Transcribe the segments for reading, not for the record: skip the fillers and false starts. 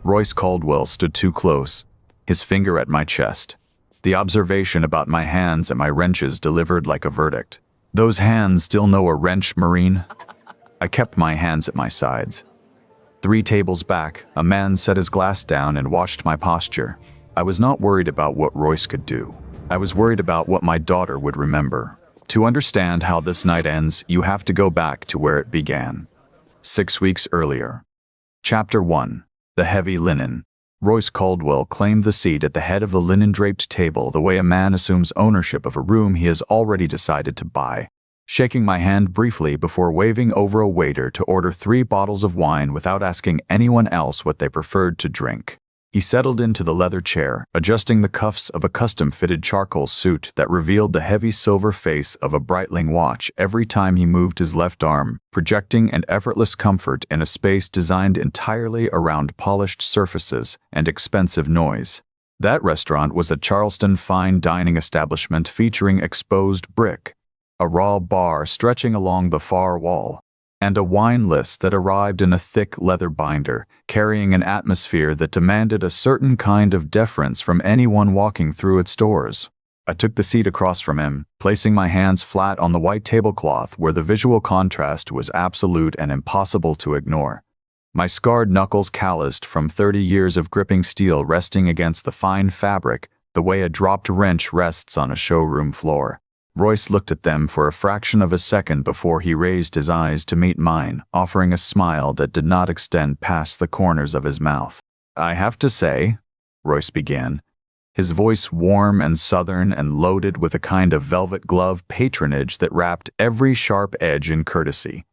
Royce Caldwell stood too close, his finger at my chest. The observation about my hands and my wrenches delivered like a verdict. Those hands still know a wrench, Marine? I kept my hands at my sides. 3 tables back, a man set his glass down and watched my posture. I was not worried about what Royce could do. I was worried about what my daughter would remember. To understand how this night ends, you have to go back to where it began. 6 weeks earlier. Chapter 1. The Heavy Linen. Royce Caldwell claimed the seat at the head of the linen-draped table the way a man assumes ownership of a room he has already decided to buy, shaking my hand briefly before waving over a waiter to order 3 bottles of wine without asking anyone else what they preferred to drink. He settled into the leather chair, adjusting the cuffs of a custom-fitted charcoal suit that revealed the heavy silver face of a Breitling watch every time he moved his left arm, projecting an effortless comfort in a space designed entirely around polished surfaces and expensive noise. That restaurant was a Charleston fine dining establishment featuring exposed brick, a raw bar stretching along the far wall, and a wine list that arrived in a thick leather binder, carrying an atmosphere that demanded a certain kind of deference from anyone walking through its doors. I took the seat across from him, placing my hands flat on the white tablecloth where the visual contrast was absolute and impossible to ignore. My scarred knuckles calloused from 30 years of gripping steel resting against the fine fabric the way a dropped wrench rests on a showroom floor. Royce looked at them for a fraction of a second before he raised his eyes to meet mine, offering a smile that did not extend past the corners of his mouth. "I have to say," Royce began, his voice warm and southern and loaded with a kind of velvet glove patronage that wrapped every sharp edge in courtesy,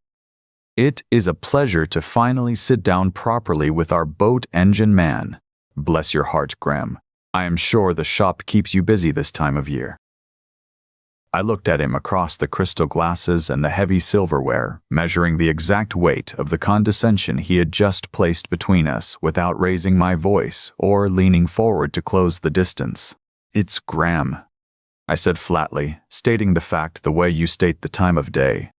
"it is a pleasure to finally sit down properly with our boat engine man. Bless your heart, Graham. I am sure the shop keeps you busy this time of year." I looked at him across the crystal glasses and the heavy silverware, measuring the exact weight of the condescension he had just placed between us without raising my voice or leaning forward to close the distance. "It's Graham," I said flatly, stating the fact the way you state the time of day.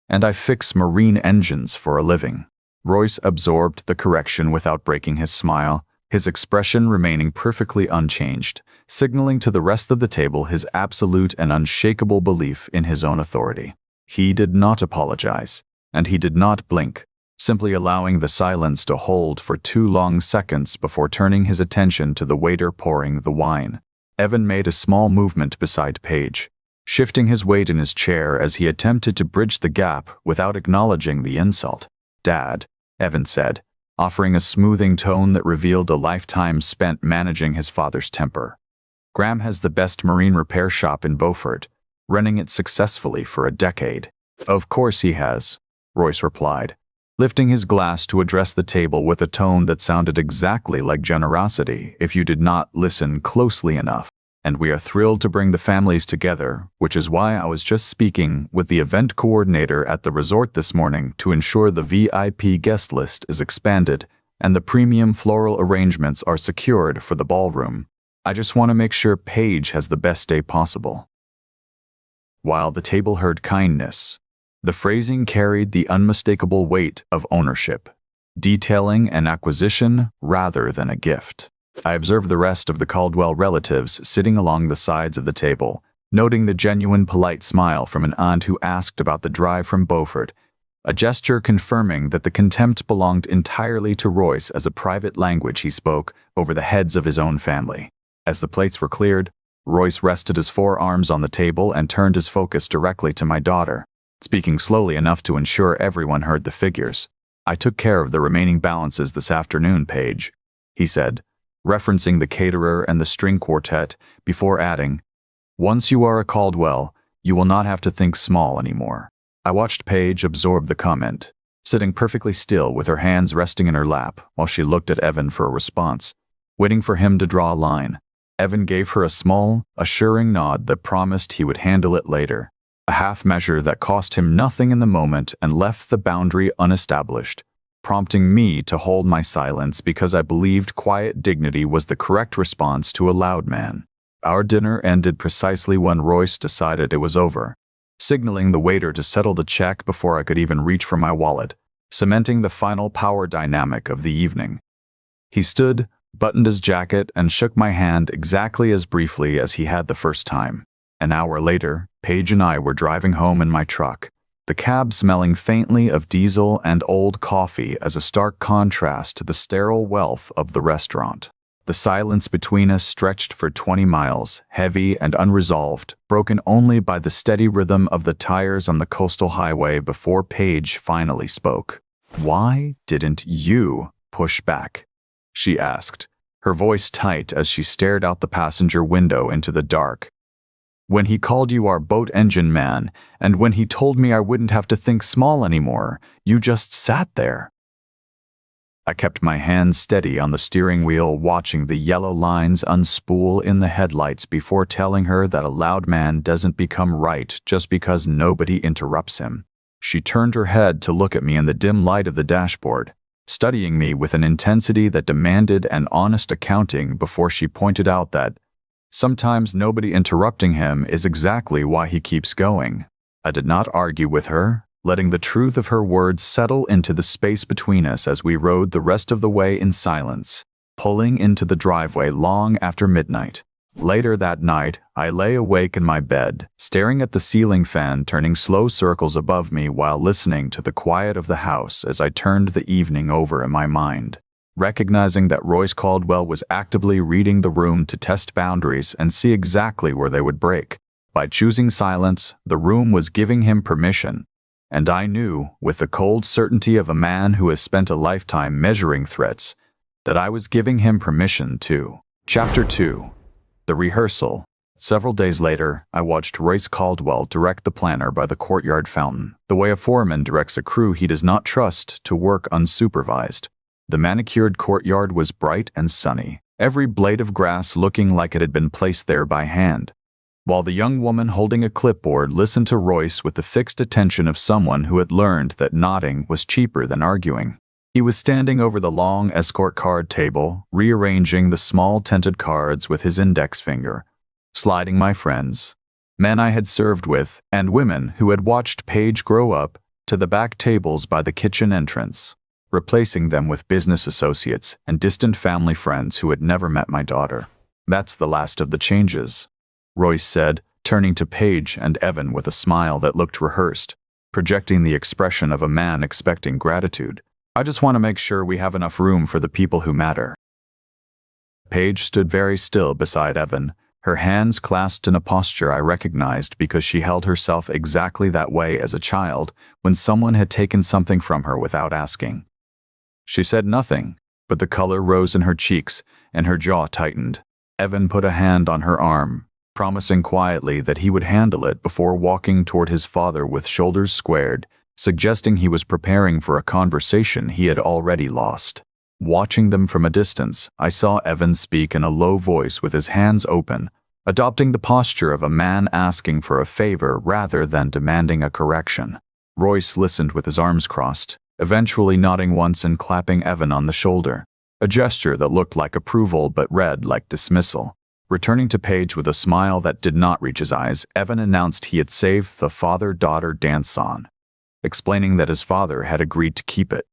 "And I fix marine engines for a living." Royce absorbed the correction without breaking his smile, his expression remaining perfectly unchanged, signaling to the rest of the table his absolute and unshakable belief in his own authority. He did not apologize, and he did not blink, simply allowing the silence to hold for 2 long seconds before turning his attention to the waiter pouring the wine. Evan made a small movement beside Paige, shifting his weight in his chair as he attempted to bridge the gap without acknowledging the insult. "Dad," Evan said, offering a smoothing tone that revealed a lifetime spent managing his father's temper. "Graham has the best marine repair shop in Beaufort, running it successfully for a decade." "Of course he has," Royce replied, lifting his glass to address the table with a tone that sounded exactly like generosity if you did not listen closely enough. "And we are thrilled to bring the families together, which is why I was just speaking with the event coordinator at the resort this morning to ensure the VIP guest list is expanded and the premium floral arrangements are secured for the ballroom. I just want to make sure Paige has the best day possible." While the table heard kindness, the phrasing carried the unmistakable weight of ownership, detailing an acquisition rather than a gift. I observed the rest of the Caldwell relatives sitting along the sides of the table, noting the genuine polite smile from an aunt who asked about the drive from Beaufort, a gesture confirming that the contempt belonged entirely to Royce as a private language he spoke over the heads of his own family. As the plates were cleared, Royce rested his forearms on the table and turned his focus directly to my daughter, speaking slowly enough to ensure everyone heard the figures. "I took care of the remaining balances this afternoon, Paige," he said, referencing the caterer and the string quartet, before adding, "Once you are a Caldwell, you will not have to think small anymore." I watched Paige absorb the comment, sitting perfectly still with her hands resting in her lap while she looked at Evan for a response, waiting for him to draw a line. Evan gave her a small, assuring nod that promised he would handle it later, a half measure that cost him nothing in the moment and left the boundary unestablished, prompting me to hold my silence because I believed quiet dignity was the correct response to a loud man. Our dinner ended precisely when Royce decided it was over, signaling the waiter to settle the check before I could even reach for my wallet, cementing the final power dynamic of the evening. He stood, buttoned his jacket, and shook my hand exactly as briefly as he had the first time. An hour later, Paige and I were driving home in my truck, the cab smelling faintly of diesel and old coffee as a stark contrast to the sterile wealth of the restaurant. The silence between us stretched for 20 miles, heavy and unresolved, broken only by the steady rhythm of the tires on the coastal highway before Paige finally spoke. "Why didn't you push back?" she asked, her voice tight as she stared out the passenger window into the dark. "When he called you our boat engine man, and when he told me I wouldn't have to think small anymore, you just sat there." I kept my hand steady on the steering wheel, watching the yellow lines unspool in the headlights before telling her that a loud man doesn't become right just because nobody interrupts him. She turned her head to look at me in the dim light of the dashboard, studying me with an intensity that demanded an honest accounting before she pointed out that sometimes nobody interrupting him is exactly why he keeps going. I did not argue with her, letting the truth of her words settle into the space between us as we rode the rest of the way in silence, pulling into the driveway long after midnight. Later that night, I lay awake in my bed, staring at the ceiling fan turning slow circles above me while listening to the quiet of the house as I turned the evening over in my mind, recognizing that Royce Caldwell was actively reading the room to test boundaries and see exactly where they would break. By choosing silence, the room was giving him permission. And I knew, with the cold certainty of a man who has spent a lifetime measuring threats, that I was giving him permission too. Chapter 2. The Rehearsal. Several days later, I watched Royce Caldwell direct the planner by the courtyard fountain, the way a foreman directs a crew he does not trust to work unsupervised. The manicured courtyard was bright and sunny, every blade of grass looking like it had been placed there by hand, while the young woman holding a clipboard listened to Royce with the fixed attention of someone who had learned that nodding was cheaper than arguing. He was standing over the long escort card table, rearranging the small tinted cards with his index finger, sliding my friends, men I had served with, and women who had watched Paige grow up, to the back tables by the kitchen entrance, replacing them with business associates and distant family friends who had never met my daughter. "That's the last of the changes," Royce said, turning to Paige and Evan with a smile that looked rehearsed, projecting the expression of a man expecting gratitude. "I just want to make sure we have enough room for the people who matter." Paige stood very still beside Evan, her hands clasped in a posture I recognized because she held herself exactly that way as a child when someone had taken something from her without asking. She said nothing, but the color rose in her cheeks and her jaw tightened. Evan put a hand on her arm, promising quietly that he would handle it before walking toward his father with shoulders squared, suggesting he was preparing for a conversation he had already lost. Watching them from a distance, I saw Evan speak in a low voice with his hands open, adopting the posture of a man asking for a favor rather than demanding a correction. Royce listened with his arms crossed, eventually nodding once and clapping Evan on the shoulder, a gesture that looked like approval but read like dismissal. Returning to Paige with a smile that did not reach his eyes, Evan announced he had saved the father-daughter dance-on, explaining that his father had agreed to keep it.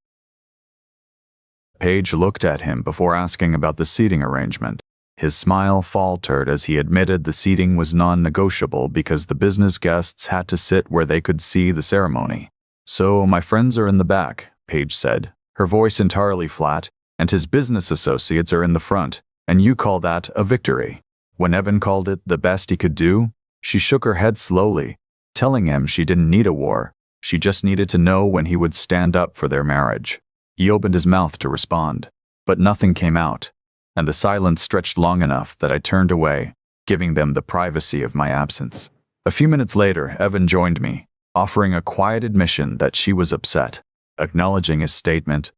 Paige looked at him before asking about the seating arrangement. His smile faltered as he admitted the seating was non-negotiable because the business guests had to sit where they could see the ceremony. "So my friends are in the back," Paige said, her voice entirely flat, "and his business associates are in the front, and you call that a victory." When Evan called it the best he could do, she shook her head slowly, telling him she didn't need a war. She just needed to know when he would stand up for their marriage. He opened his mouth to respond, but nothing came out, and the silence stretched long enough that I turned away, giving them the privacy of my absence. A few minutes later, Evan joined me, offering a quiet admission that she was upset. Acknowledging his statement,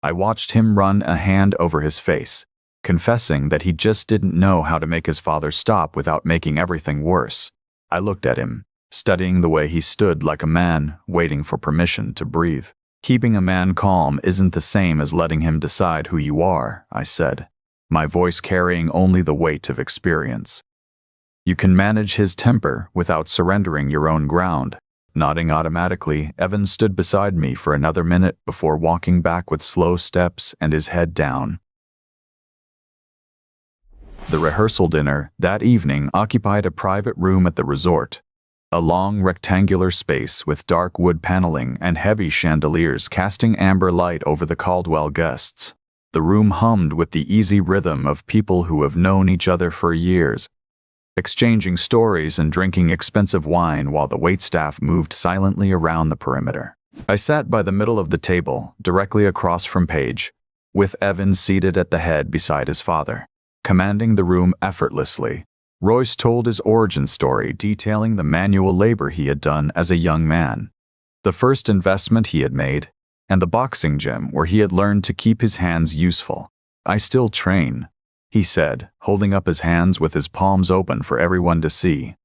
I watched him run a hand over his face, confessing that he just didn't know how to make his father stop without making everything worse. I looked at him, studying the way he stood like a man waiting for permission to breathe. "Keeping a man calm isn't the same as letting him decide who you are," I said, my voice carrying only the weight of experience. "You can manage his temper without surrendering your own ground." Nodding automatically, Evan stood beside me for another minute before walking back with slow steps and his head down. The rehearsal dinner that evening occupied a private room at the resort, a long rectangular space with dark wood paneling and heavy chandeliers casting amber light over the Caldwell guests. The room hummed with the easy rhythm of people who have known each other for years, exchanging stories and drinking expensive wine while the waitstaff moved silently around the perimeter. I sat by the middle of the table, directly across from Paige, with Evan seated at the head beside his father. Commanding the room effortlessly, Royce told his origin story detailing the manual labor he had done as a young man, the first investment he had made, and the boxing gym where he had learned to keep his hands useful. "I still train," he said, holding up his hands with his palms open for everyone to see.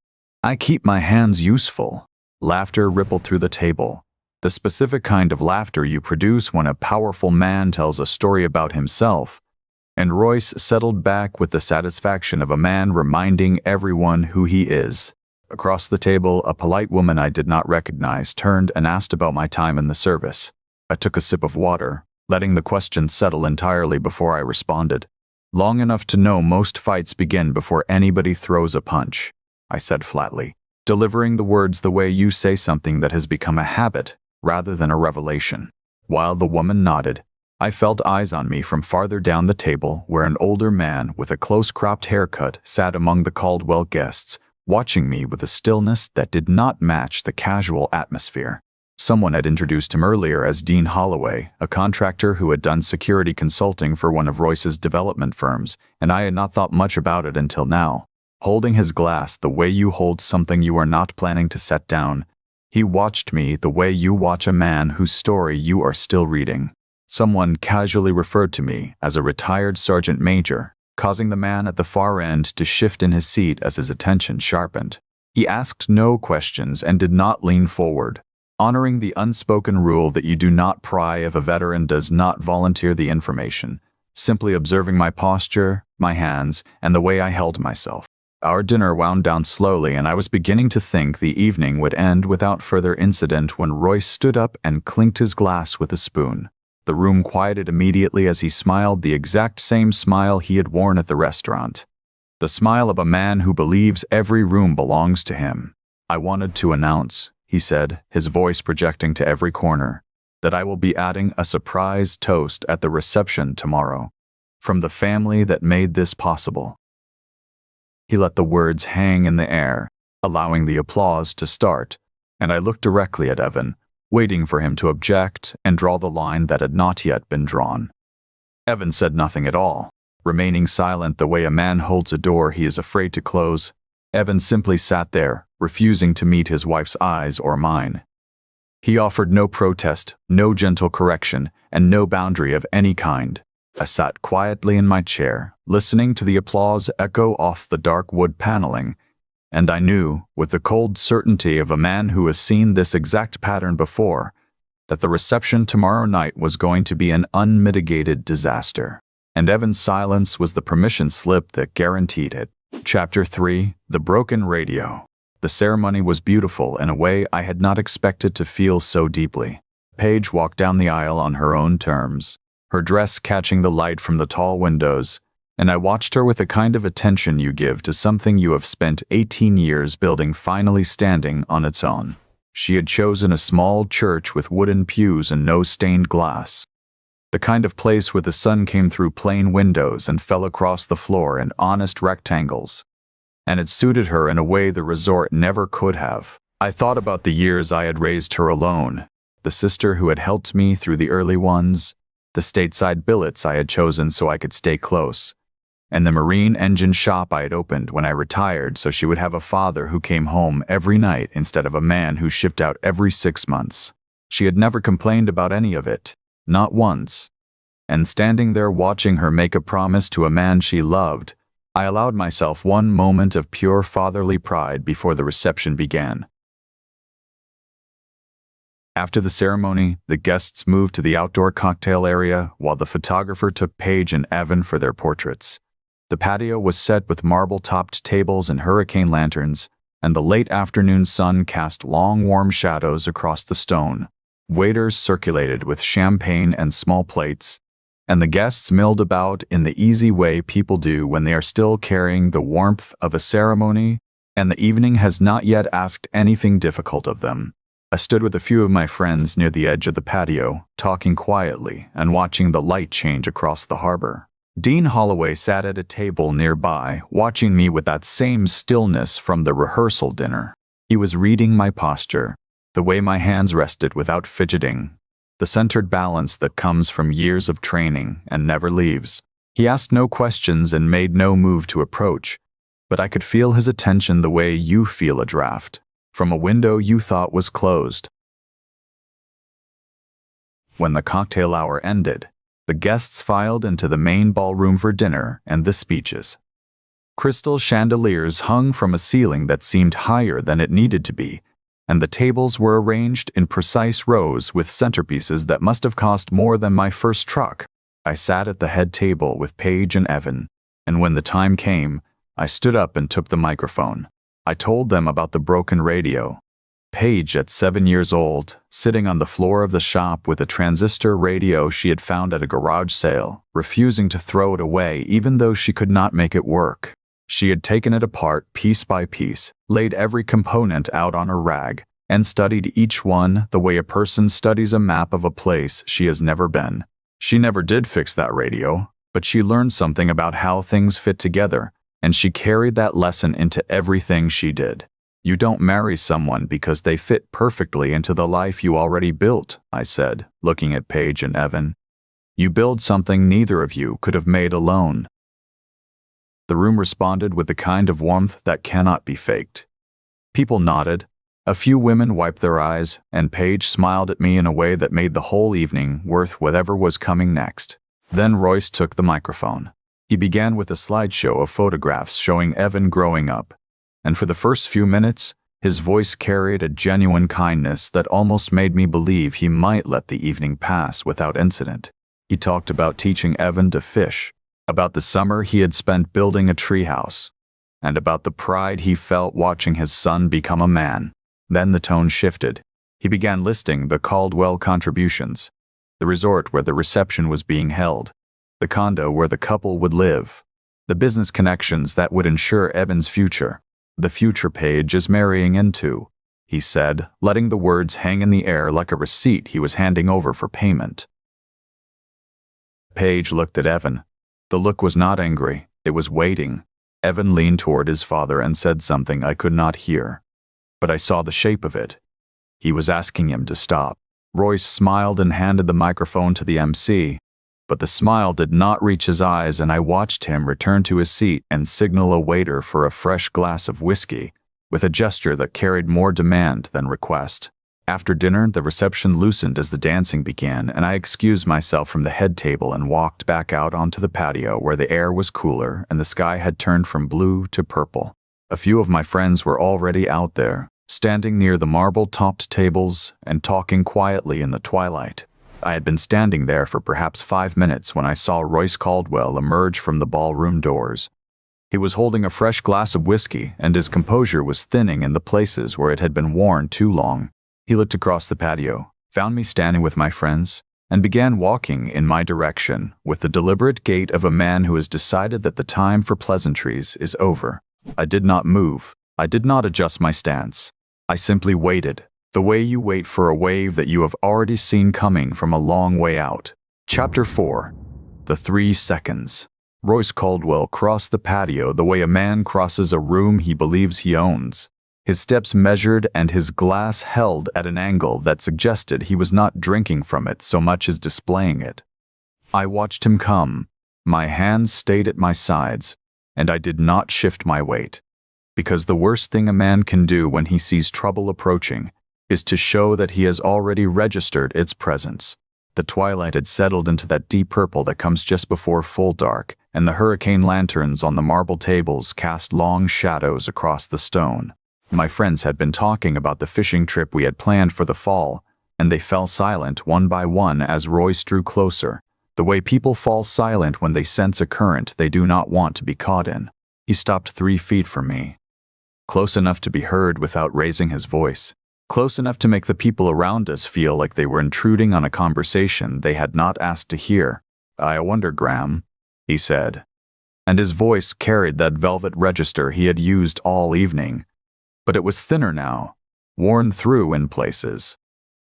"I keep my hands useful." Laughter rippled through the table, the specific kind of laughter you produce when a powerful man tells a story about himself, and Royce settled back with the satisfaction of a man reminding everyone who he is. Across the table, a polite woman I did not recognize turned and asked about my time in the service. I took a sip of water, letting the question settle entirely before I responded. "Long enough to know most fights begin before anybody throws a punch," I said flatly, delivering the words the way you say something that has become a habit rather than a revelation. While the woman nodded, I felt eyes on me from farther down the table where an older man with a close-cropped haircut sat among the Caldwell guests, watching me with a stillness that did not match the casual atmosphere. Someone had introduced him earlier as Dean Holloway, a contractor who had done security consulting for one of Royce's development firms, and I had not thought much about it until now. Holding his glass the way you hold something you are not planning to set down, he watched me the way you watch a man whose story you are still reading. Someone casually referred to me as a retired sergeant major, causing the man at the far end to shift in his seat as his attention sharpened. He asked no questions and did not lean forward, honoring the unspoken rule that you do not pry if a veteran does not volunteer the information, simply observing my posture, my hands, and the way I held myself. Our dinner wound down slowly, and I was beginning to think the evening would end without further incident when Royce stood up and clinked his glass with a spoon. The room quieted immediately as he smiled the exact same smile he had worn at the restaurant. The smile of a man who believes every room belongs to him. "I wanted to announce," he said, his voice projecting to every corner, "that I will be adding a surprise toast at the reception tomorrow. From the family that made this possible." He let the words hang in the air, allowing the applause to start, and I looked directly at Evan, waiting for him to object and draw the line that had not yet been drawn. Evan said nothing at all, remaining silent the way a man holds a door he is afraid to close. Evan simply sat there, refusing to meet his wife's eyes or mine. He offered no protest, no gentle correction, and no boundary of any kind. I sat quietly in my chair, listening to the applause echo off the dark wood paneling, and I knew, with the cold certainty of a man who has seen this exact pattern before, that the reception tomorrow night was going to be an unmitigated disaster. And Evan's silence was the permission slip that guaranteed it. Chapter 3: The Broken Radio. The ceremony was beautiful in a way I had not expected to feel so deeply. Paige walked down the aisle on her own terms, her dress catching the light from the tall windows, and I watched her with the kind of attention you give to something you have spent 18 years building finally standing on its own. She had chosen a small church with wooden pews and no stained glass, the kind of place where the sun came through plain windows and fell across the floor in honest rectangles, and it suited her in a way the resort never could have. I thought about the years I had raised her alone, the sister who had helped me through the early ones, the stateside billets I had chosen so I could stay close, and the marine engine shop I had opened when I retired so she would have a father who came home every night instead of a man who shipped out every 6 months. She had never complained about any of it, not once. And standing there watching her make a promise to a man she loved, I allowed myself one moment of pure fatherly pride before the reception began. After the ceremony, the guests moved to the outdoor cocktail area while the photographer took Paige and Evan for their portraits. The patio was set with marble-topped tables and hurricane lanterns, and the late afternoon sun cast long warm shadows across the stone. Waiters circulated with champagne and small plates, and the guests milled about in the easy way people do when they are still carrying the warmth of a ceremony, and the evening has not yet asked anything difficult of them. I stood with a few of my friends near the edge of the patio, talking quietly and watching the light change across the harbor. Dean Holloway sat at a table nearby, watching me with that same stillness from the rehearsal dinner. He was reading my posture, the way my hands rested without fidgeting, the centered balance that comes from years of training and never leaves. He asked no questions and made no move to approach, but I could feel his attention the way you feel a draft from a window you thought was closed. When the cocktail hour ended, the guests filed into the main ballroom for dinner and the speeches. Crystal chandeliers hung from a ceiling that seemed higher than it needed to be, and the tables were arranged in precise rows with centerpieces that must have cost more than my first truck. I sat at the head table with Paige and Evan, and when the time came, I stood up and took the microphone. I told them about the broken radio. Paige, at 7 years old, sitting on the floor of the shop with a transistor radio she had found at a garage sale, refusing to throw it away even though she could not make it work. She had taken it apart piece by piece, laid every component out on a rag, and studied each one the way a person studies a map of a place she has never been. She never did fix that radio, but she learned something about how things fit together, and she carried that lesson into everything she did. You don't marry someone because they fit perfectly into the life you already built, I said, looking at Paige and Evan. You build something neither of you could have made alone. The room responded with the kind of warmth that cannot be faked. People nodded, a few women wiped their eyes, and Paige smiled at me in a way that made the whole evening worth whatever was coming next. Then Royce took the microphone. He began with a slideshow of photographs showing Evan growing up, and for the first few minutes, his voice carried a genuine kindness that almost made me believe he might let the evening pass without incident. He talked about teaching Evan to fish, about the summer he had spent building a treehouse, and about the pride he felt watching his son become a man. Then the tone shifted. He began listing the Caldwell contributions, the resort where the reception was being held, the condo where the couple would live, the business connections that would ensure Evan's future. The future Paige is marrying into, he said, letting the words hang in the air like a receipt he was handing over for payment. Paige looked at Evan. The look was not angry, it was waiting. Evan leaned toward his father and said something I could not hear, but I saw the shape of it. He was asking him to stop. Royce smiled and handed the microphone to the MC, but the smile did not reach his eyes, and I watched him return to his seat and signal a waiter for a fresh glass of whiskey, with a gesture that carried more demand than request. After dinner, the reception loosened as the dancing began, and I excused myself from the head table and walked back out onto the patio where the air was cooler and the sky had turned from blue to purple. A few of my friends were already out there, standing near the marble-topped tables and talking quietly in the twilight. I had been standing there for perhaps 5 minutes when I saw Royce Caldwell emerge from the ballroom doors. He was holding a fresh glass of whiskey, and his composure was thinning in the places where it had been worn too long. He looked across the patio, found me standing with my friends, and began walking in my direction with the deliberate gait of a man who has decided that the time for pleasantries is over. I did not move. I did not adjust my stance. I simply waited, the way you wait for a wave that you have already seen coming from a long way out. Chapter 4. The 3 Seconds. Royce Caldwell crossed the patio the way a man crosses a room he believes he owns. His steps measured and his glass held at an angle that suggested he was not drinking from it so much as displaying it. I watched him come. My hands stayed at my sides, and I did not shift my weight. Because the worst thing a man can do when he sees trouble approaching is to show that he has already registered its presence. The twilight had settled into that deep purple that comes just before full dark, and the hurricane lanterns on the marble tables cast long shadows across the stone. My friends had been talking about the fishing trip we had planned for the fall, and they fell silent one by one as Royce drew closer, the way people fall silent when they sense a current they do not want to be caught in. He stopped 3 feet from me, close enough to be heard without raising his voice, close enough to make the people around us feel like they were intruding on a conversation they had not asked to hear. "I wonder, Graham," he said, and his voice carried that velvet register he had used all evening, but it was thinner now, worn through in places.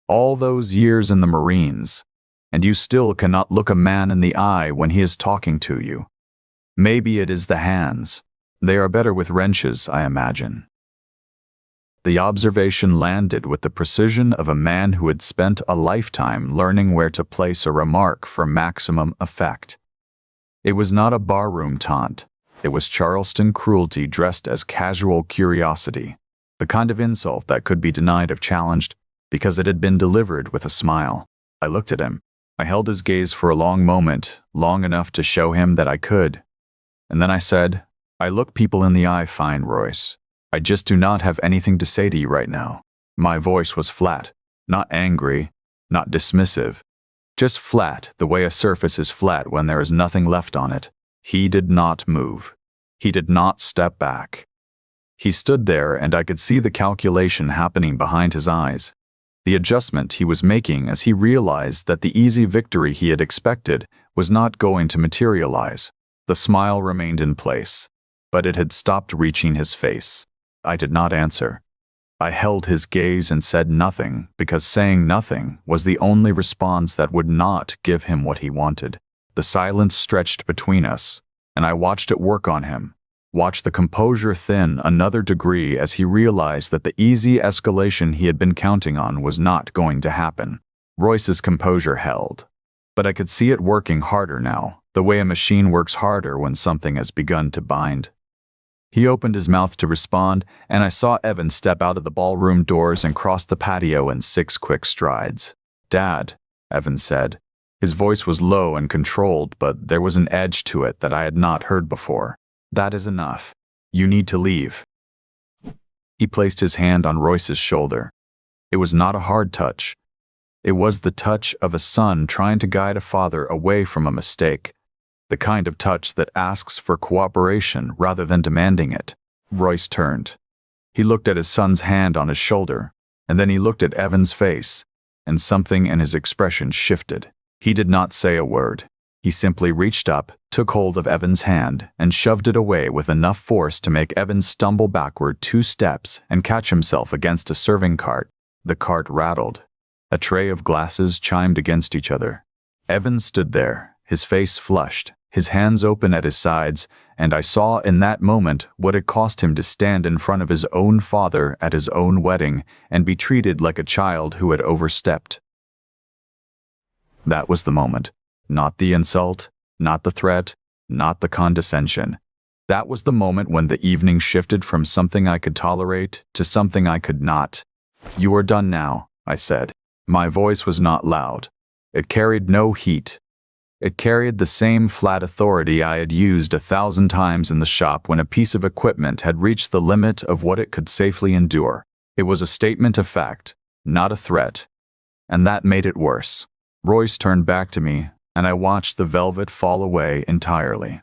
"All those years in the Marines, and you still cannot look a man in the eye when he is talking to you. Maybe it is the hands. They are better with wrenches, I imagine." The observation landed with the precision of a man who had spent a lifetime learning where to place a remark for maximum effect. It was not a barroom taunt. It was Charleston cruelty dressed as casual curiosity, the kind of insult that could be denied if challenged because it had been delivered with a smile. I looked at him. I held his gaze for a long moment, long enough to show him that I could. And then I said, "I look people in the eye fine, Royce. I just do not have anything to say to you right now." My voice was flat, not angry, not dismissive, just flat the way a surface is flat when there is nothing left on it. He did not move. He did not step back. He stood there and I could see the calculation happening behind his eyes, the adjustment he was making as he realized that the easy victory he had expected was not going to materialize. The smile remained in place, but it had stopped reaching his face. I did not answer. I held his gaze and said nothing because saying nothing was the only response that would not give him what he wanted. The silence stretched between us, and I watched it work on him, watched the composure thin another degree as he realized that the easy escalation he had been counting on was not going to happen. Royce's composure held, but I could see it working harder now, the way a machine works harder when something has begun to bind. He opened his mouth to respond, and I saw Evan step out of the ballroom doors and cross the patio in 6 quick strides. "Dad," Evan said. His voice was low and controlled, but there was an edge to it that I had not heard before. "That is enough. You need to leave." He placed his hand on Royce's shoulder. It was not a hard touch. It was the touch of a son trying to guide a father away from a mistake. The kind of touch that asks for cooperation rather than demanding it. Royce turned. He looked at his son's hand on his shoulder, and then he looked at Evan's face, and something in his expression shifted. He did not say a word. He simply reached up, took hold of Evan's hand, and shoved it away with enough force to make Evan stumble backward 2 steps and catch himself against a serving cart. The cart rattled. A tray of glasses chimed against each other. Evan stood there, his face flushed, his hands open at his sides, and I saw in that moment what it cost him to stand in front of his own father at his own wedding and be treated like a child who had overstepped. That was the moment. Not the insult, not the threat, not the condescension. That was the moment when the evening shifted from something I could tolerate to something I could not. "You are done now," I said. My voice was not loud. It carried no heat. It carried the same flat authority I had used 1,000 times in the shop when a piece of equipment had reached the limit of what it could safely endure. It was a statement of fact, not a threat. And that made it worse. Royce turned back to me, and I watched the velvet fall away entirely.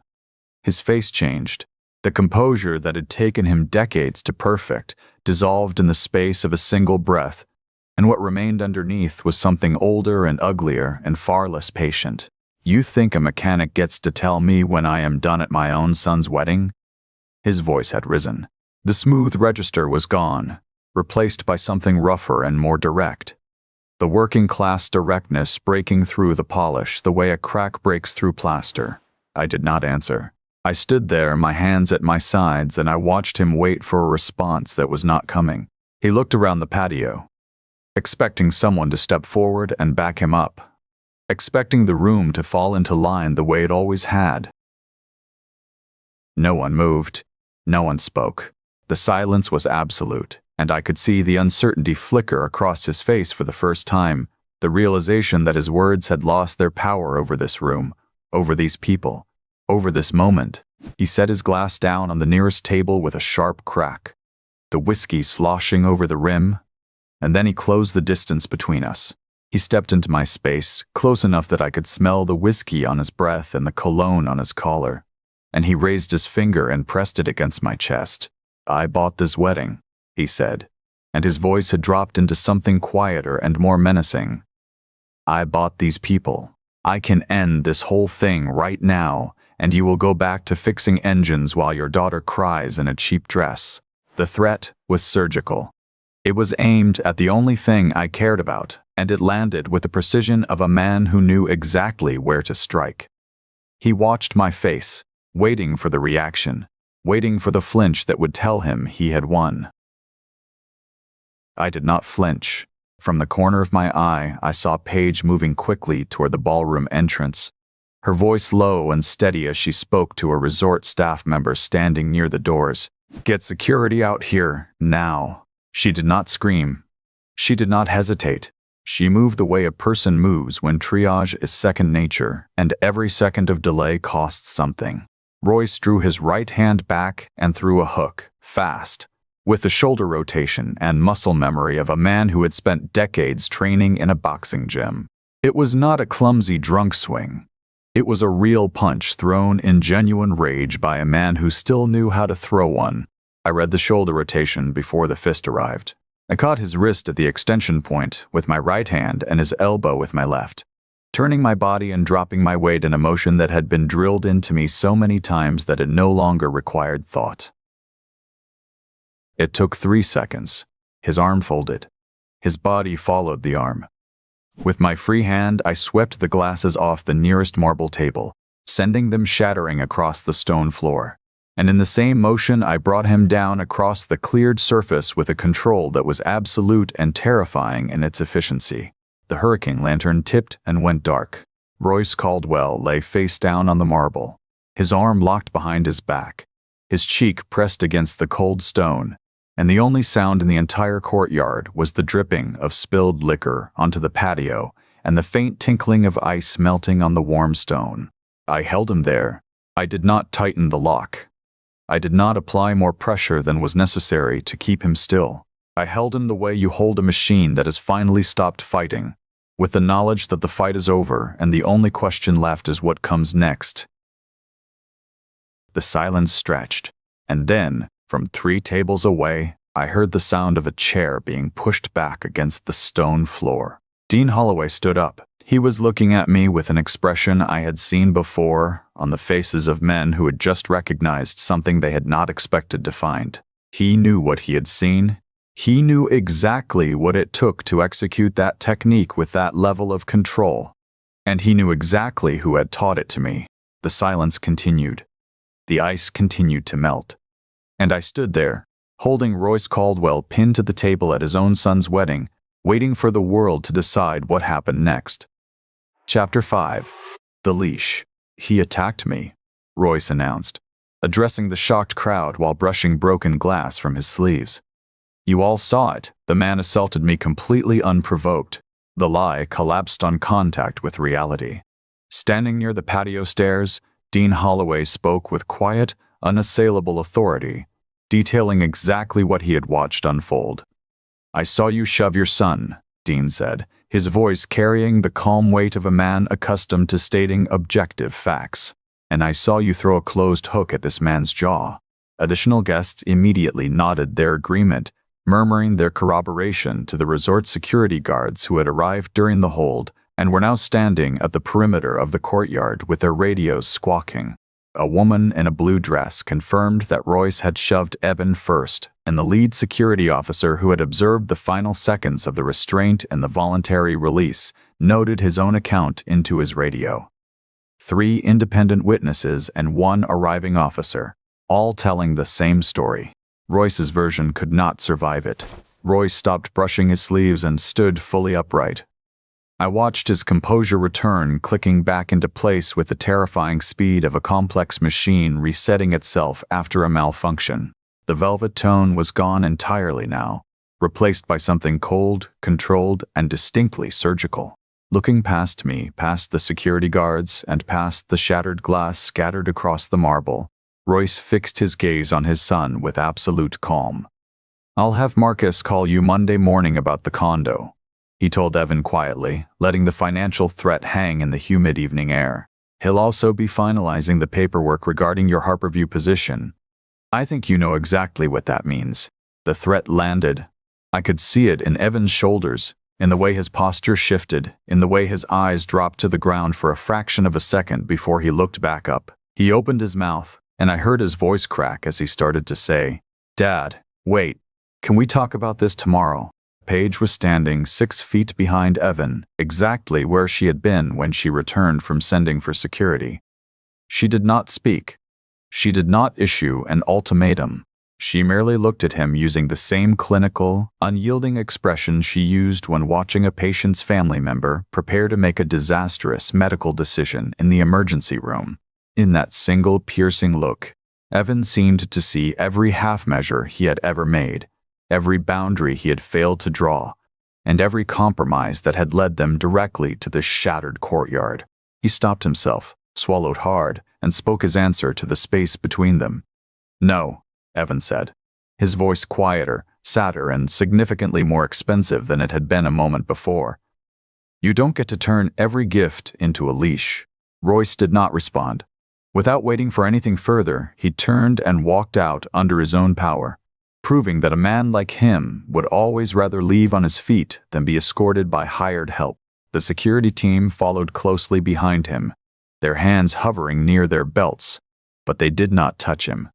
His face changed. The composure that had taken him decades to perfect dissolved in the space of a single breath, and what remained underneath was something older and uglier and far less patient. "You think a mechanic gets to tell me when I am done at my own son's wedding?" His voice had risen. The smooth register was gone, replaced by something rougher and more direct. The working-class directness breaking through the polish the way a crack breaks through plaster. I did not answer. I stood there, my hands at my sides, and I watched him wait for a response that was not coming. He looked around the patio, expecting someone to step forward and back him up, expecting the room to fall into line the way it always had. No one moved. No one spoke. The silence was absolute, and I could see the uncertainty flicker across his face for the first time, the realization that his words had lost their power over this room, over these people, over this moment. He set his glass down on the nearest table with a sharp crack, the whiskey sloshing over the rim, and then he closed the distance between us. He stepped into my space, close enough that I could smell the whiskey on his breath and the cologne on his collar, and he raised his finger and pressed it against my chest. "I bought this wedding," he said, and his voice had dropped into something quieter and more menacing. "I bought these people. I can end this whole thing right now, and you will go back to fixing engines while your daughter cries in a cheap dress. The threat was surgical. It was aimed at the only thing I cared about, and it landed with the precision of a man who knew exactly where to strike. He watched my face, waiting for the reaction, waiting for the flinch that would tell him he had won. I did not flinch. From the corner of my eye, I saw Paige moving quickly toward the ballroom entrance, her voice low and steady as she spoke to a resort staff member standing near the doors. "Get security out here, now." She did not scream. She did not hesitate. She moved the way a person moves when triage is second nature, and every second of delay costs something. Royce drew his right hand back and threw a hook, fast, with the shoulder rotation and muscle memory of a man who had spent decades training in a boxing gym. It was not a clumsy drunk swing. It was a real punch thrown in genuine rage by a man who still knew how to throw one. I read the shoulder rotation before the fist arrived. I caught his wrist at the extension point with my right hand and his elbow with my left, turning my body and dropping my weight in a motion that had been drilled into me so many times that it no longer required thought. It took 3 seconds. His arm folded. His body followed the arm. With my free hand, I swept the glasses off the nearest marble table, sending them shattering across the stone floor. And in the same motion, I brought him down across the cleared surface with a control that was absolute and terrifying in its efficiency. The hurricane lantern tipped and went dark. Royce Caldwell lay face down on the marble, his arm locked behind his back, his cheek pressed against the cold stone, and the only sound in the entire courtyard was the dripping of spilled liquor onto the patio and the faint tinkling of ice melting on the warm stone. I held him there. I did not tighten the lock. I did not apply more pressure than was necessary to keep him still. I held him the way you hold a machine that has finally stopped fighting, with the knowledge that the fight is over and the only question left is what comes next. The silence stretched, and then, from 3 tables away, I heard the sound of a chair being pushed back against the stone floor. Dean Holloway stood up. He was looking at me with an expression I had seen before on the faces of men who had just recognized something they had not expected to find. He knew what he had seen. He knew exactly what it took to execute that technique with that level of control. And he knew exactly who had taught it to me. The silence continued. The ice continued to melt. And I stood there, holding Royce Caldwell pinned to the table at his own son's wedding, waiting for the world to decide what happened next. Chapter 5. The Leash. "He attacked me," Royce announced, addressing the shocked crowd while brushing broken glass from his sleeves. "You all saw it. The man assaulted me completely unprovoked." The lie collapsed on contact with reality. Standing near the patio stairs, Dean Holloway spoke with quiet, unassailable authority, detailing exactly what he had watched unfold. "I saw you shove your son," Dean said, his voice carrying the calm weight of a man accustomed to stating objective facts. "And I saw you throw a closed hook at this man's jaw." Additional guests immediately nodded their agreement, murmuring their corroboration to the resort security guards who had arrived during the hold and were now standing at the perimeter of the courtyard with their radios squawking. A woman in a blue dress confirmed that Royce had shoved Evan first, and the lead security officer who had observed the final seconds of the restraint and the voluntary release noted his own account into his radio. 3 independent witnesses and 1 arriving officer, all telling the same story. Royce's version could not survive it. Royce stopped brushing his sleeves and stood fully upright. I watched his composure return, clicking back into place with the terrifying speed of a complex machine resetting itself after a malfunction. The velvet tone was gone entirely now, replaced by something cold, controlled, and distinctly surgical. Looking past me, past the security guards, and past the shattered glass scattered across the marble, Royce fixed his gaze on his son with absolute calm. "I'll have Marcus call you Monday morning about the condo," he told Evan quietly, letting the financial threat hang in the humid evening air. "He'll also be finalizing the paperwork regarding your Harborview position. I think you know exactly what that means." The threat landed. I could see it in Evan's shoulders, in the way his posture shifted, in the way his eyes dropped to the ground for a fraction of a second before he looked back up. He opened his mouth, and I heard his voice crack as he started to say, "Dad, wait, can we talk about this tomorrow?" Paige was standing 6 feet behind Evan, exactly where she had been when she returned from sending for security. She did not speak. She did not issue an ultimatum. She merely looked at him using the same clinical, unyielding expression she used when watching a patient's family member prepare to make a disastrous medical decision in the emergency room. In that single piercing look, Evan seemed to see every half-measure he had ever made, every boundary he had failed to draw, and every compromise that had led them directly to the shattered courtyard. He stopped himself, swallowed hard, and spoke his answer to the space between them. "No," Evan said, his voice quieter, sadder, and significantly more expensive than it had been a moment before. "You don't get to turn every gift into a leash." Royce did not respond. Without waiting for anything further, he turned and walked out under his own power, proving that a man like him would always rather leave on his feet than be escorted by hired help. The security team followed closely behind him, their hands hovering near their belts, but they did not touch him.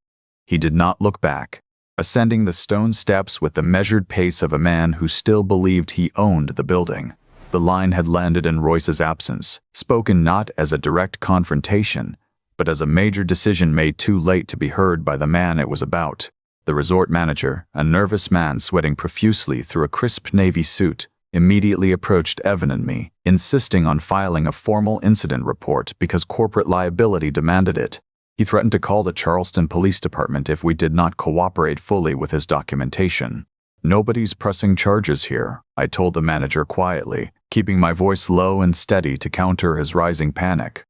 He did not look back, ascending the stone steps with the measured pace of a man who still believed he owned the building. The line had landed in Royce's absence, spoken not as a direct confrontation, but as a major decision made too late to be heard by the man it was about. The resort manager, a nervous man sweating profusely through a crisp navy suit, immediately approached Evan and me, insisting on filing a formal incident report because corporate liability demanded it. He threatened to call the Charleston Police Department if we did not cooperate fully with his documentation. "Nobody's pressing charges here," I told the manager quietly, keeping my voice low and steady to counter his rising panic.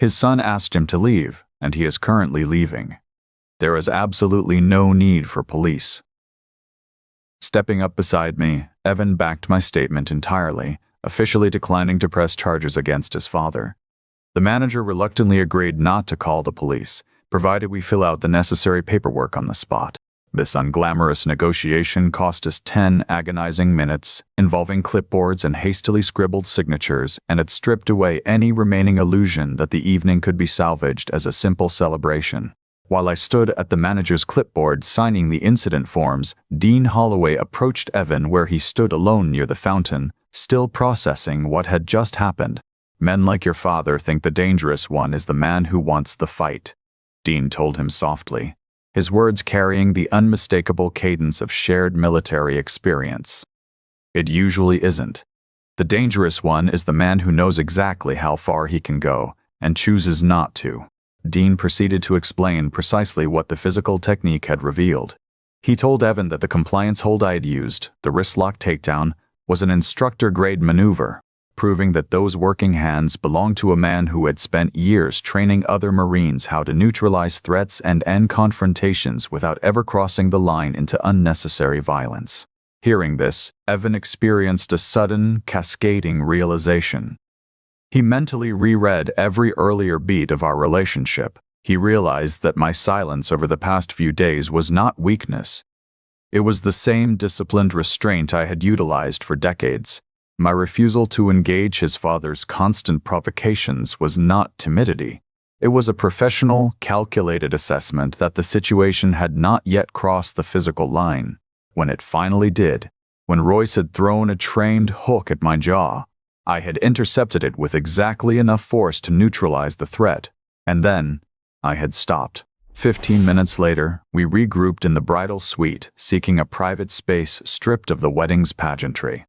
"His son asked him to leave, and he is currently leaving. There is absolutely no need for police." Stepping up beside me, Evan backed my statement entirely, officially declining to press charges against his father. The manager reluctantly agreed not to call the police, provided we fill out the necessary paperwork on the spot. This unglamorous negotiation cost us 10 agonizing minutes, involving clipboards and hastily scribbled signatures, and it stripped away any remaining illusion that the evening could be salvaged as a simple celebration. While I stood at the manager's clipboard signing the incident forms, Dean Holloway approached Evan where he stood alone near the fountain, still processing what had just happened. "Men like your father think the dangerous one is the man who wants the fight," Dean told him softly, his words carrying the unmistakable cadence of shared military experience. "It usually isn't. The dangerous one is the man who knows exactly how far he can go and chooses not to." Dean proceeded to explain precisely what the physical technique had revealed. He told Evan that the compliance hold I had used, the wristlock takedown, was an instructor-grade maneuver, proving that those working hands belonged to a man who had spent years training other Marines how to neutralize threats and end confrontations without ever crossing the line into unnecessary violence. Hearing this, Evan experienced a sudden, cascading realization. He mentally reread every earlier beat of our relationship. He realized that my silence over the past few days was not weakness. It was the same disciplined restraint I had utilized for decades. My refusal to engage his father's constant provocations was not timidity. It was a professional, calculated assessment that the situation had not yet crossed the physical line. When it finally did, when Royce had thrown a trained hook at my jaw, I had intercepted it with exactly enough force to neutralize the threat, and then I had stopped. 15 minutes later, we regrouped in the bridal suite, seeking a private space stripped of the wedding's pageantry.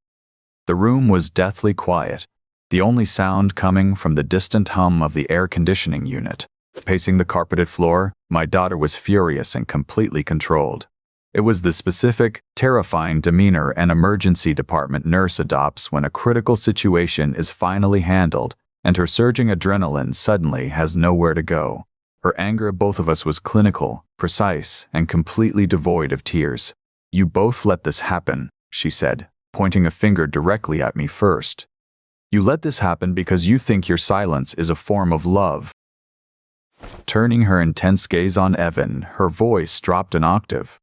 The room was deathly quiet, the only sound coming from the distant hum of the air conditioning unit. Pacing the carpeted floor, my daughter was furious and completely controlled. It was the specific, terrifying demeanor an emergency department nurse adopts when a critical situation is finally handled and her surging adrenaline suddenly has nowhere to go. Her anger at both of us was clinical, precise, and completely devoid of tears. "You both let this happen," she said, pointing a finger directly at me first. "You let this happen because you think your silence is a form of love." Turning her intense gaze on Evan, her voice dropped an octave.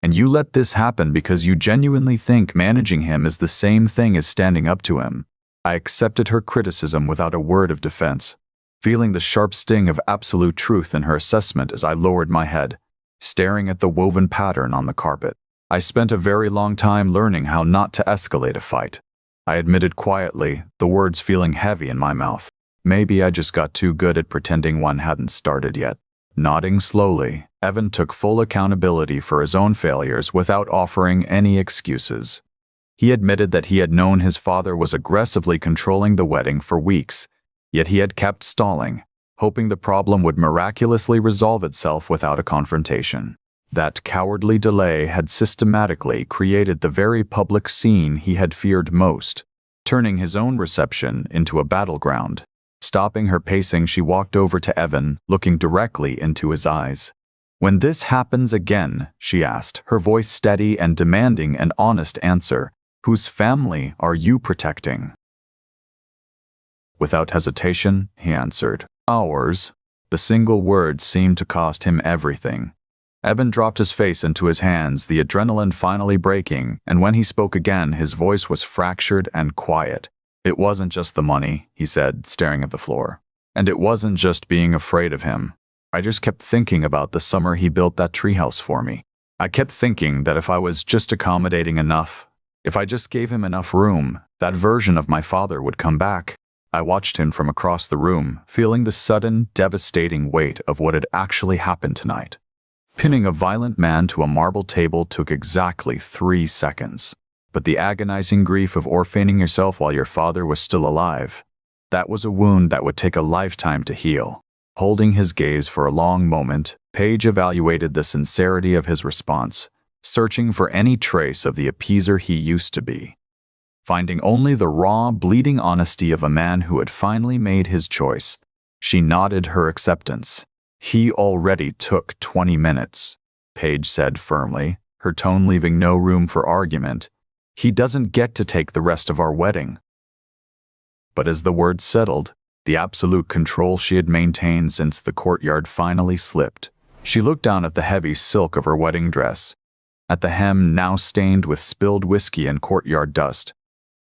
And you let this happen because you genuinely think managing him is the same thing as standing up to him. I accepted her criticism without a word of defense, feeling the sharp sting of absolute truth in her assessment as I lowered my head, staring at the woven pattern on the carpet. I spent a very long time learning how not to escalate a fight. I admitted quietly, the words feeling heavy in my mouth. Maybe I just got too good at pretending one hadn't started yet. Nodding slowly, Evan took full accountability for his own failures without offering any excuses. He admitted that he had known his father was aggressively controlling the wedding for weeks, yet he had kept stalling, hoping the problem would miraculously resolve itself without a confrontation. That cowardly delay had systematically created the very public scene he had feared most, turning his own reception into a battleground. Stopping her pacing, she walked over to Evan, looking directly into his eyes. "When this happens again," she asked, her voice steady and demanding an honest answer, "whose family are you protecting?" Without hesitation, he answered, "Ours." The single word seemed to cost him everything. Evan dropped his face into his hands, the adrenaline finally breaking, and when he spoke again, his voice was fractured and quiet. "It wasn't just the money," he said, staring at the floor. "And it wasn't just being afraid of him. I just kept thinking about the summer he built that treehouse for me. I kept thinking that if I was just accommodating enough, if I just gave him enough room, that version of my father would come back." I watched him from across the room, feeling the sudden, devastating weight of what had actually happened tonight. Pinning a violent man to a marble table took exactly 3 seconds. But the agonizing grief of orphaning yourself while your father was still alive, that was a wound that would take a lifetime to heal. Holding his gaze for a long moment, Paige evaluated the sincerity of his response, searching for any trace of the appeaser he used to be. Finding only the raw, bleeding honesty of a man who had finally made his choice, she nodded her acceptance. "He already took 20 minutes, Paige said firmly, her tone leaving no room for argument. "He doesn't get to take the rest of our wedding." But as the words settled, the absolute control she had maintained since the courtyard finally slipped. She looked down at the heavy silk of her wedding dress, at the hem now stained with spilled whiskey and courtyard dust,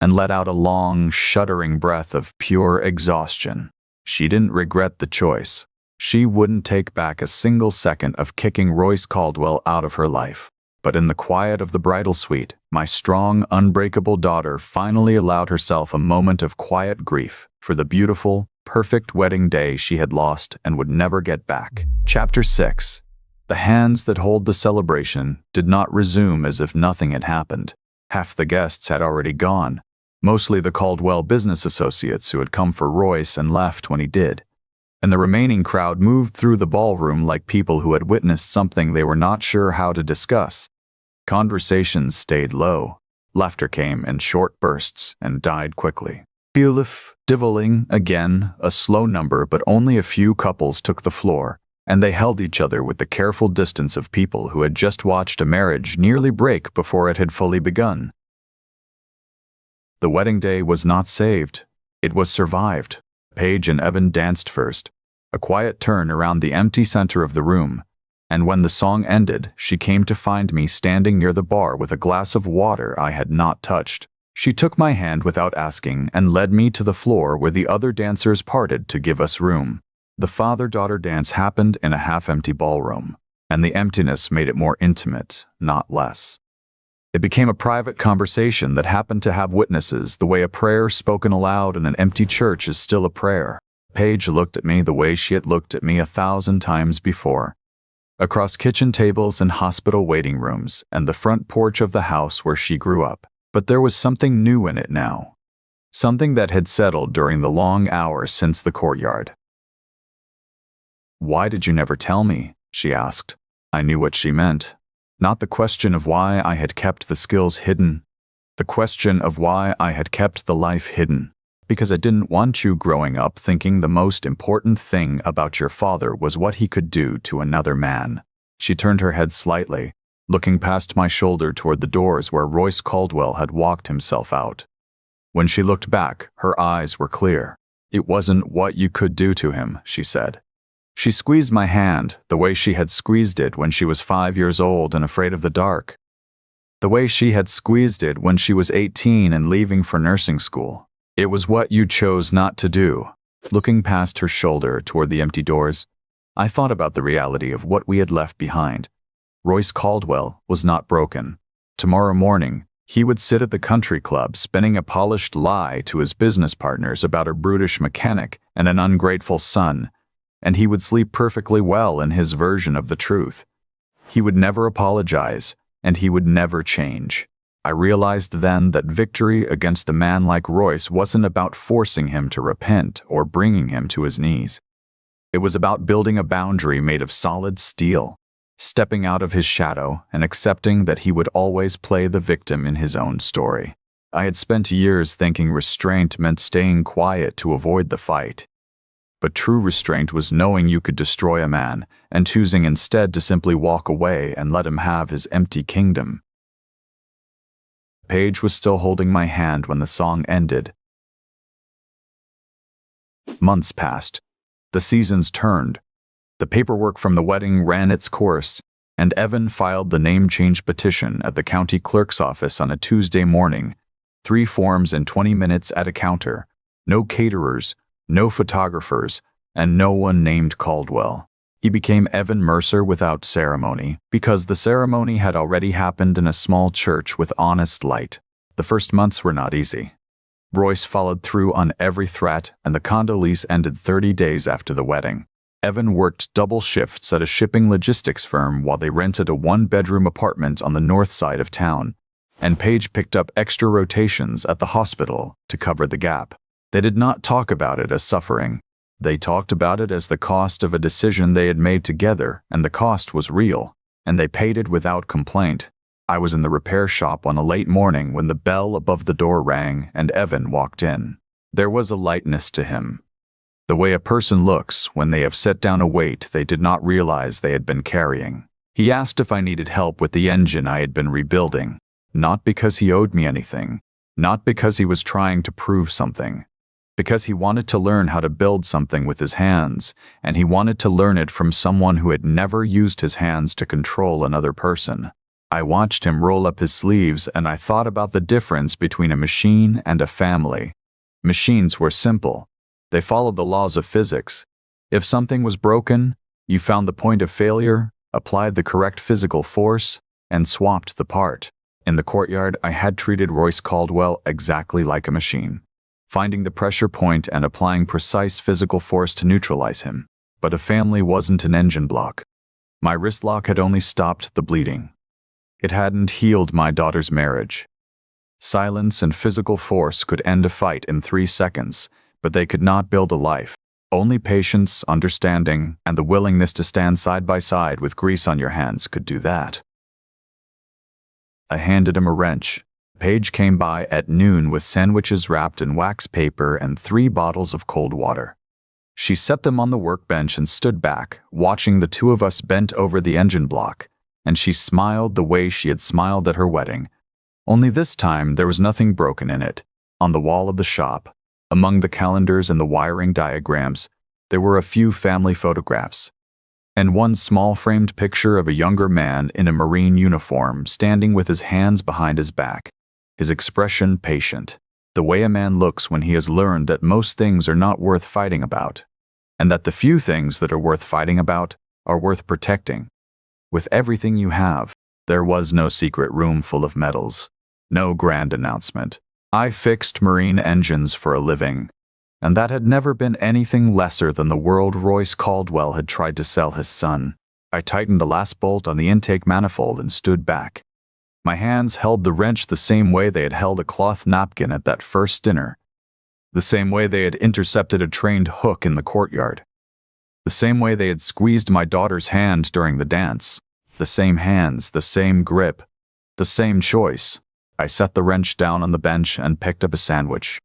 and let out a long, shuddering breath of pure exhaustion. She didn't regret the choice. She wouldn't take back a single second of kicking Royce Caldwell out of her life. But in the quiet of the bridal suite, my strong, unbreakable daughter finally allowed herself a moment of quiet grief for the beautiful, perfect wedding day she had lost and would never get back. Chapter 6. The hands that hold the celebration did not resume as if nothing had happened. Half the guests had already gone, mostly the Caldwell business associates who had come for Royce and left when he did. And the remaining crowd moved through the ballroom like people who had witnessed something they were not sure how to discuss. Conversations stayed low. Laughter came in short bursts and died quickly. Beelif, divaling, again, a slow number, but only a few couples took the floor, and they held each other with the careful distance of people who had just watched a marriage nearly break before it had fully begun. The wedding day was not saved. It was survived. Paige and Evan danced first, a quiet turn around the empty center of the room, and when the song ended, she came to find me standing near the bar with a glass of water I had not touched. She took my hand without asking and led me to the floor where the other dancers parted to give us room. The father-daughter dance happened in a half-empty ballroom, and the emptiness made it more intimate, not less. It became a private conversation that happened to have witnesses, the way a prayer spoken aloud in an empty church is still a prayer. Paige looked at me the way she had looked at me 1,000 times before. Across kitchen tables and hospital waiting rooms and the front porch of the house where she grew up. But there was something new in it now. Something that had settled during the long hours since the courtyard. "Why did you never tell me?" she asked. I knew what she meant. Not the question of why I had kept the skills hidden. The question of why I had kept the life hidden. Because I didn't want you growing up thinking the most important thing about your father was what he could do to another man. She turned her head slightly, looking past my shoulder toward the doors where Royce Caldwell had walked himself out. When she looked back, her eyes were clear. "It wasn't what you could do to him," she said. She squeezed my hand the way she had squeezed it when she was 5 years old and afraid of the dark. The way she had squeezed it when she was 18 and leaving for nursing school. It was what you chose not to do. Looking past her shoulder toward the empty doors, I thought about the reality of what we had left behind. Royce Caldwell was not broken. Tomorrow morning, he would sit at the country club spinning a polished lie to his business partners about a brutish mechanic and an ungrateful son, and he would sleep perfectly well in his version of the truth. He would never apologize, and he would never change. I realized then that victory against a man like Royce wasn't about forcing him to repent or bringing him to his knees. It was about building a boundary made of solid steel, stepping out of his shadow and accepting that he would always play the victim in his own story. I had spent years thinking restraint meant staying quiet to avoid the fight. But true restraint was knowing you could destroy a man and choosing instead to simply walk away and let him have his empty kingdom. Paige was still holding my hand when the song ended. Months passed. The seasons turned. The paperwork from the wedding ran its course, and Evan filed the name change petition at the county clerk's office on a Tuesday morning. 3 forms in 20 minutes at a counter. No caterers, no photographers, and no one named Caldwell. He became Evan Mercer without ceremony, because the ceremony had already happened in a small church with honest light. The first months were not easy. Royce followed through on every threat, and the condo lease ended 30 days after the wedding. Evan worked double shifts at a shipping logistics firm while they rented a 1-bedroom apartment on the north side of town, and Paige picked up extra rotations at the hospital to cover the gap. They did not talk about it as suffering. They talked about it as the cost of a decision they had made together, and the cost was real, and they paid it without complaint. I was in the repair shop on a late morning when the bell above the door rang and Evan walked in. There was a lightness to him. The way a person looks when they have set down a weight they did not realize they had been carrying. He asked if I needed help with the engine I had been rebuilding, not because he owed me anything, not because he was trying to prove something, because he wanted to learn how to build something with his hands, and he wanted to learn it from someone who had never used his hands to control another person. I watched him roll up his sleeves, and I thought about the difference between a machine and a family. Machines were simple. They followed the laws of physics. If something was broken, you found the point of failure, applied the correct physical force, and swapped the part. In the courtyard, I had treated Royce Caldwell exactly like a machine, finding the pressure point and applying precise physical force to neutralize him. But a family wasn't an engine block. My wrist lock had only stopped the bleeding. It hadn't healed my daughter's marriage. Silence and physical force could end a fight in 3 seconds, but they could not build a life. Only patience, understanding, and the willingness to stand side by side with grease on your hands could do that. I handed him a wrench. Paige came by at noon with sandwiches wrapped in wax paper and 3 bottles of cold water. She set them on the workbench and stood back, watching the 2 of us bent over the engine block, and she smiled the way she had smiled at her wedding. Only this time there was nothing broken in it. On the wall of the shop, among the calendars and the wiring diagrams, there were a few family photographs, and one small framed picture of a younger man in a Marine uniform standing with his hands behind his back, his expression patient, the way a man looks when he has learned that most things are not worth fighting about, and that the few things that are worth fighting about are worth protecting. With everything you have, there was no secret room full of medals, no grand announcement. I fixed marine engines for a living, and that had never been anything lesser than the world Royce Caldwell had tried to sell his son. I tightened the last bolt on the intake manifold and stood back. My hands held the wrench the same way they had held a cloth napkin at that first dinner, the same way they had intercepted a trained hook in the courtyard, the same way they had squeezed my daughter's hand during the dance, the same hands, the same grip, the same choice. I set the wrench down on the bench and picked up a sandwich.